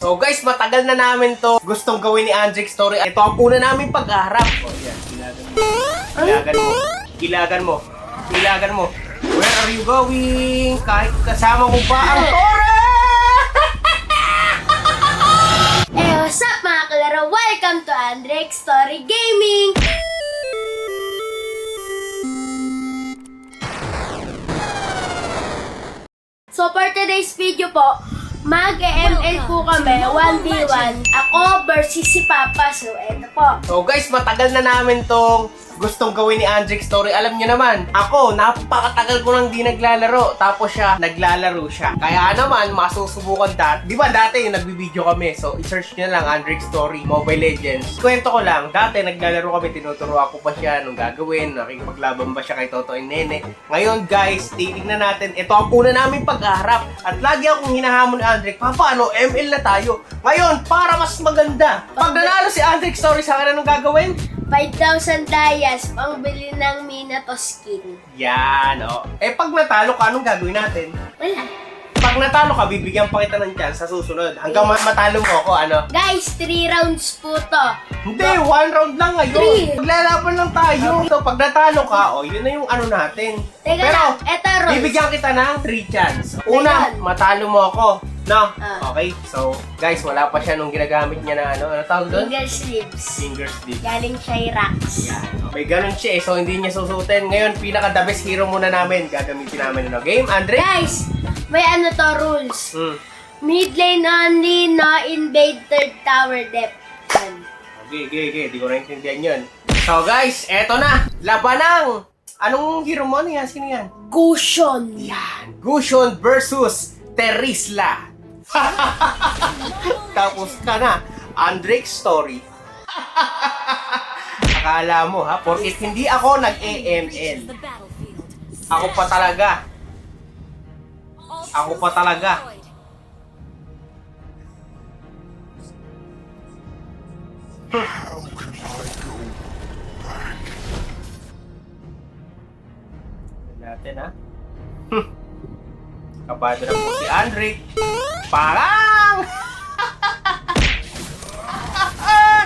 So guys, matagal na namin to gustong gawin ni Andrick Story. Ito ang una namin pag-aharap. Oh yan, ilagan mo. Ilagan mo. Ilagan mo. Where are you going? Kahit kasama mo ba ang Tore? What's up mga kalaro? Welcome to Andrick Story Gaming! So for today's video po, mag-ML po kami, 1v1. Ako versus si Papa. So eto po. So guys, matagal na namin tong gustong gawin ni Andrick Story. Alam niyo naman, ako, napakatagal ko nang di naglalaro. Tapos siya, naglalaro siya. Kaya naman, masusubukan dati. Di ba dati yung nagbibideo kami? So, i-search niyo lang Andrick Story, Mobile Legends. Kwento ko lang, dati naglalaro kami, tinuturuan ko pa siya nung gagawin, nakikipaglaban ba siya kay Toto and Nene. Ngayon guys, titignan natin, ito ang una namin pag-aharap. At lagi akong hinahamon ni Andrick, Papa, ano, ML na tayo. Ngayon, para mas maganda, pag nanalo si Andrick Story sa akin, anong gagawin? 5,000 dayas, pangbili ng Minato skin. Yan, oh. Eh, pag natalo ka, anong gagawin natin? Wala. Pag natalo ka, bibigyan pa kita ng chance sa susunod. Hanggang matalo mo ako, ano? Guys, 3 rounds po to. Hindi, 1 round lang ngayon. Three. Maglalaban lang tayo. So, pag natalo ka, oh, yun na yung ano natin. Teka Pero, lang, eto rules. bibigyan kita ng 3 chance. Una, Ayun. matalo mo ako. No? Ah. Okay, so, guys, wala pa siya nung ginagamit niya na ano tawag doon? Finger sleeves. Finger sleeve. Galing siya racks. Yan. May ganun siya eh, so hindi niya susutin. Ngayon, pinaka-the best hero muna namin. Gagamitin namin ano. Game, Andre? Guys, may ano to rules. Mid lane only, no invade third tower depth. Yan. Okay. Di ko naintindihan yun. So guys, eto na. Labanang! Anong hero mo? Ano yan? Sino yan? Cushion. Yan. Gusion versus Terisla. Tapos ka na. Andrick Story. Akala mo ha, porkit hindi ako nag-AML. Ako pa talaga. Ako pa talaga. Natin ha. Kabado na po si Andrick. Parang!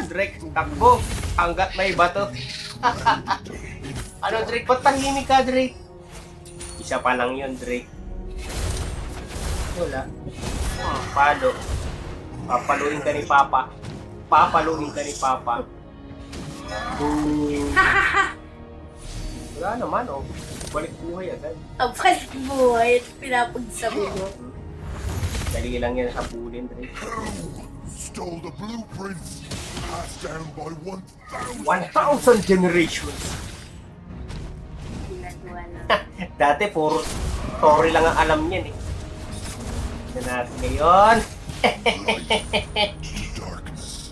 Drake, takbo. Hanggat may bato. Ano, Drake? Ba't tahimik ka, Drake? Isa pa lang yun, Drake. Wala. Palo. Papaluin ka ni Papa. Papaluin ka ni Papa. Boom. Wala naman, oh. Balik buhay agad. Ang balik buhay at pinapagsabi mo. Dali lang yan sa pulin, Drake. Stole the blueprints, passed down by 1,000. 1,000 generations. Ginagawa na. Dati puro story lang ang alam niyan eh. Tignan natin ngayon. The darkness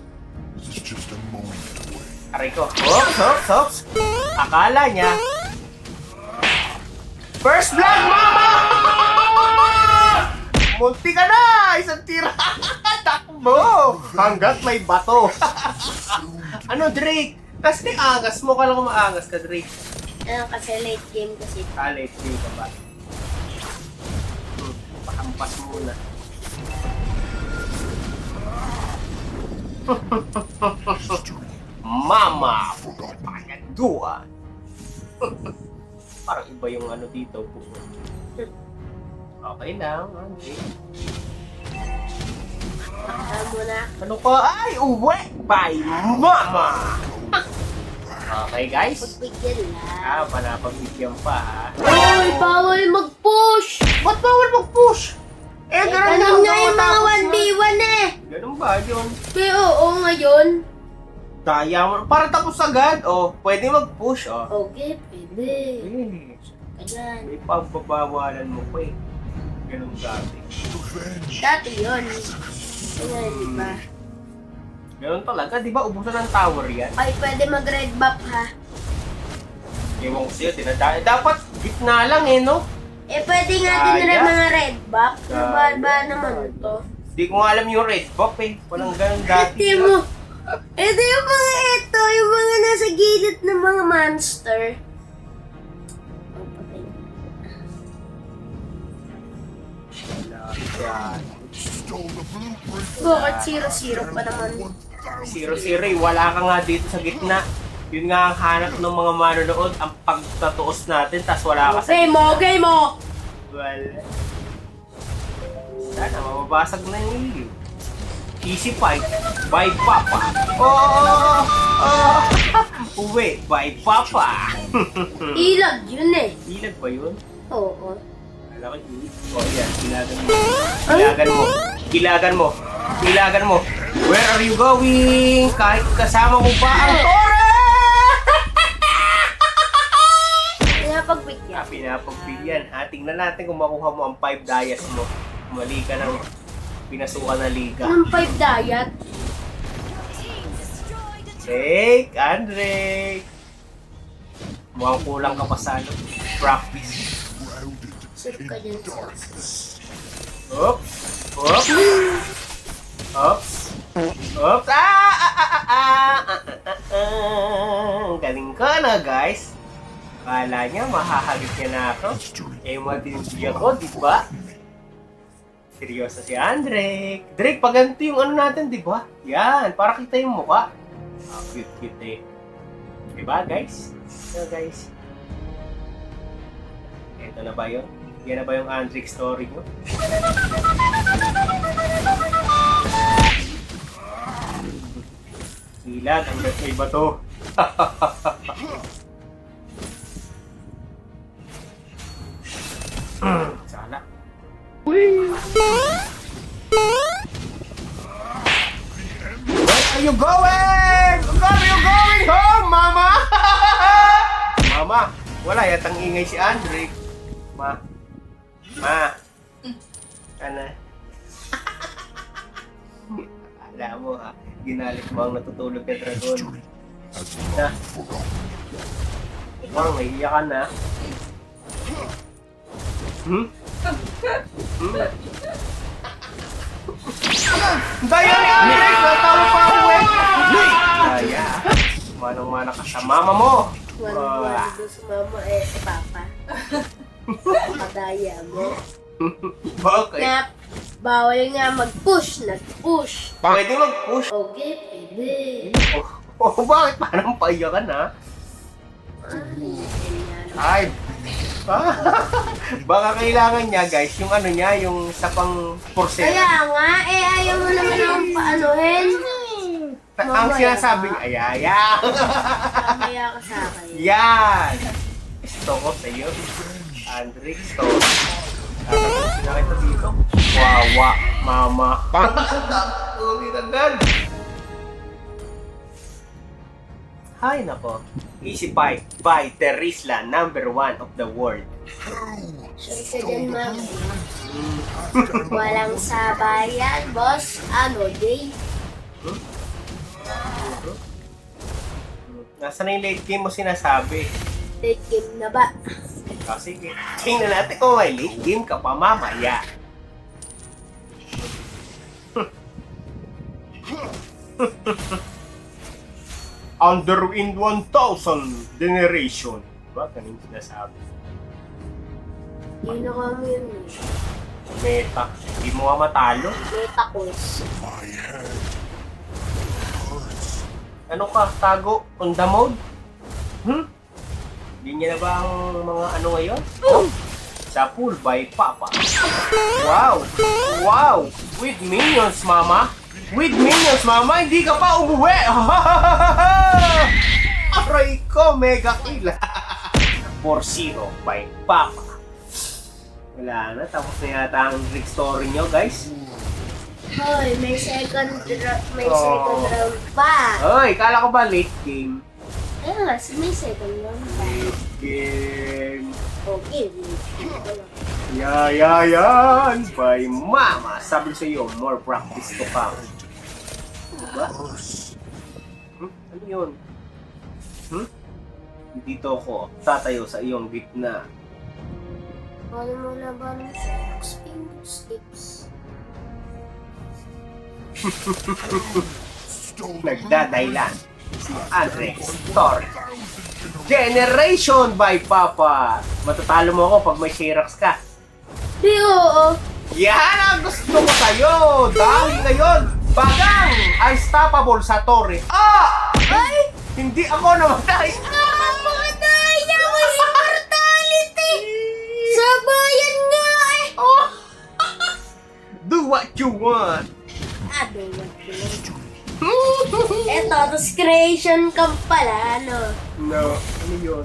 is just a moment away. Aray ko. Hops. Akala niya. First blood, mama! Munti ka na! Isang tira! Takbo! Hanggat may bato. Ano, Drake? Kasi angas mo. Kala ko maangas ka, Drake. Ano kasi late game kasi. Late game ka ba? Pakampas muna. Mama! Pagaduan! Parang iba yung ano dito po. Okay lang, okay. Alam mo na. Ano ka? Ay, uwi! By Mama! Okay, guys. Pagbigyan lang. Panapagbigyan pa, ha? Uy, bawal mag-push! Ba't bawal mag-push? Ganun nga yung mga 1v1 eh. Ganun ba yun? Pero oo ngayon. Daya mo. Para tapos agad, oh. Pwede mag-push, oh. Okay, pwede. Eh, Ayan. may pagbabawalan mo pa eh. Ganun dati. Revenge. Dati yun. Ayan, di ba? Ganun talaga, di ba? Ubusan ng tower yan. Ay, pwede mag-red buff ha. Ewan ko sa'yo, tinadaan. Dapat gitna lang eh, no? Eh, pwede nga din rin mga red buff. Ba naman to? Di ko nga alam yung red buff eh. Walang ganun dati. Ito mo. Ito yung mga ito. Yung mga nasa gilid ng mga monster. Oh, patay. Wala yan. Stole the blueprint. Bakit 0-0 pa naman? 0-0 wala ka nga dito sa gitna. Yun nga ang hanap ng mga manonood, ang pagtatuos natin, tas wala ka sa Game mo! Game mo! Wala. Sana, mababasag na yung ilyo. Easy fight by Papa. Uwi by Papa. Ilag yun eh. Ilag ba yun? Oo. Alam ko yun. Oh, yan. Ilagan mo. Ilagan mo. Ilagan mo. Ilagan mo. Where are you going? Kahit kasama mo pa ang Tora! Pinapagbigyan. Pinapagbigyan. Ha? Tingnan natin kung makuha mo ang 5 dias mo. Mali ka ng pinasukan na liga. Anong 5 diet? Drake, Andre. Mukhang kulang ka pa sa ano. Practice. Sip ka dyan sa... Oops. Oops. Oops. Oops. Ang galing ka na, guys. Kala niya, mahahagit niya na ako. Eh, matindi ako, di ba? Seryoso si Andre. Drake, pag ganito yung ano natin, di ba? Yan, para kita yung mukha. Cute eh. Diba, guys? So, guys. Ito na ba yun? Yan na ba yung Andrick story nyo? Ilag, ang may bato. Sana. Where are you going? Where are you going home, Mama? Mama, wala yatang ingay si Andre. Ma. Ano? Alam mo ha, ginalit mo ang natutulog na dragon. Na. Mukhang naiiyak ka na. Daya ni Andre! Natawa pa ako eh! Daya! Manong-mana ka sa mama mo! Wala doon sa mama eh, si Papa. Kadaya mo. Bakit? Na, bawal nga mag-push, nag-push. Pwede mag-push. Okay, pwede. Bakit? Parang paiyak ka na? Ay! Baka kailangan niya guys, yung ano niya, yung sa pang porcelain. Kaya nga, eh ayaw mo naman akong paanuhin. Ang sinasabi niya, ayaya. Mamaya ka sa akin. Yan! Gusto ko sa iyo. Andre, gusto ko. Tapos na kita dito. Wawa, mama. Ulit agad. Hay nako. Easy Fight by Terisla, #1 of the world. Sure ka dyan, ma'am. Walang sabayan, boss. Ano, day? Nasaan na yung late game mo sinasabi? Late game na ba? Sige. Tingnan natin kung may late game ka pa mamaya. Underwind 1000 generation. Diba? Ganun sinasabi. Hindi na kami yun eh. Meta. Hindi mo nga matalo. Meta course. My head hurts. Ano ka? Tago? On the mode? Hindi niya na ba ang mga ano ngayon? Sa pool by Papa. Wow! Wow! With minions, Mama! With minions, Mama! Hindi ka pa umuwi! Aray ko! Mega kill! 4-0 by Papa. Wala na. Tapos na yata ang Rick story nyo, guys. Hoy, may second round pa. Hoy, kala ko ba late game? Ayun nga, may second round pa. Game. Okay, Yan by Mama. Sabi sa iyo, more practice to come. Diba? Ano yun? Dito ako tatayo sa iyong gitna. paano mo laban sa Xbox tips? Nagdadailan si Andre Story. Generation by Papa. Matatalo mo ako pag may Xerox ka. Di, oo. Yan ang gusto ko sa'yo! Dahil ngayon, Bagang unstoppable sa Torre. Ah! Ay! Hindi ako namatay! Nakapatay ako immortality! Sabayan nga eh! Oh! Do what you want! Ano ba? Eto, tapos creation camp pala, ano? No, ano yun?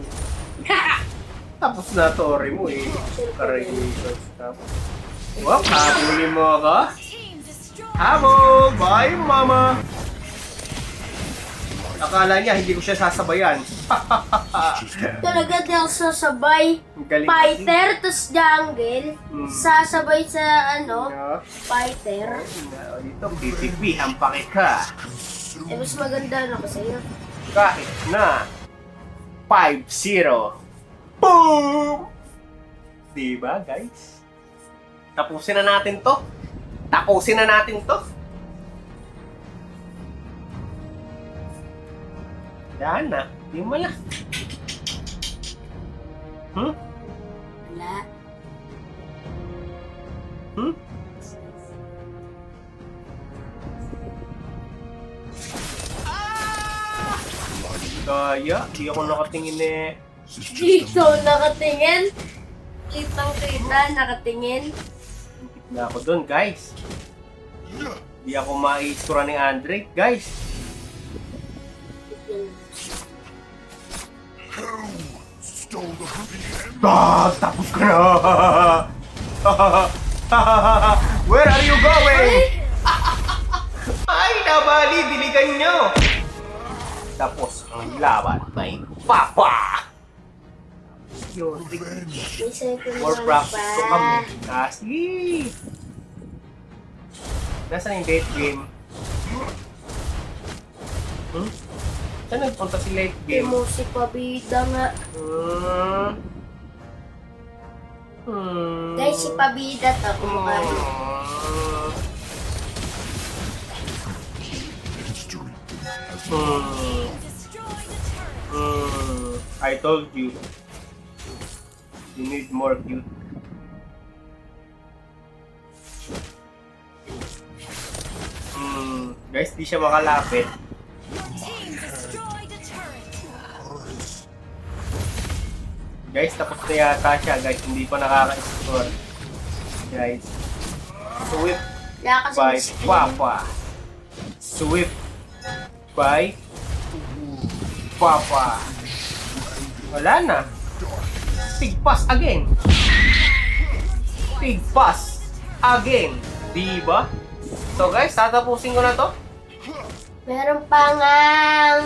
Tapos na Torre mo eh. Carregation stuff. Wap, habulin mo ako? Habol! Bye, mama! Akala niya hindi ko siya sasabayan. Talaga di ako sasabay. Galing. Fighter, tapos jungle. Hmm. Sasabay sa, ano, No. fighter. Dito, bibibihan pa kita. Eh, mas maganda na ako sa'yo. Kahit na 5-0. Boom! Diba, guys? Tapusin na natin to. Tapusin na natin to. Yan na. Di mo lang. Hmm? Wala. Hmm? Kaya, di ako nakatingin eh. This is just Dito, a nakatingin. Kitang-kita, nakatingin. Hintip na ako dun, guys. Di ako ma-istura ni Andre, guys. Who stole the happy end? Tapos ka na! Where are you going? Ay, nabali, diligan nyo! Tapos ang laban may papa! Yun, Revenge. May second more one practice to pa. kami. Kasi... Nasaan yung late game? Hmm? Saan nagpunta si late May game? musik pabida nga. Guys, si pabida to. Kumakain. History has I told you. You need more cute. Guys, di siya makalapit. Guys, tapos na yata siya, guys. Hindi pa nakaka-score. Guys. Swift Wala kasi by musik. Papa. Swift by Papa. Wala na. Big pass again. Big pass again. Diba? So guys, tatapusin ko na to. Meron pa ngang...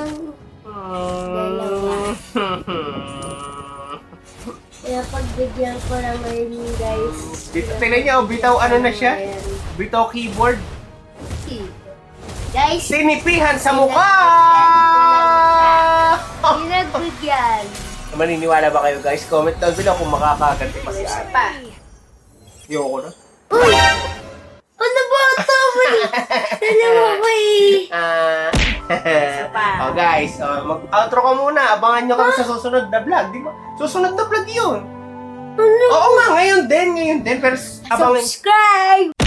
Kaya pagbigyan ko na ngayon, guys. Tingnan niyo, bitaw ano na siya? Bitaw keyboard. Guys, Sinipihan sa mukha! pinagbigyan. Maniniwala ba kayo guys? Comment down below kung makakaganti pa si Isa Ate. pa. Ayoko na. Uy! Ano ba ito? Dalawa ko eh. pa. Oh guys, mag-outro ka muna. Abangan nyo kami sa susunod na vlog. Di ba? Susunod na vlog yun. Ano? Oo nga, ngayon din. Pero abangan. Subscribe!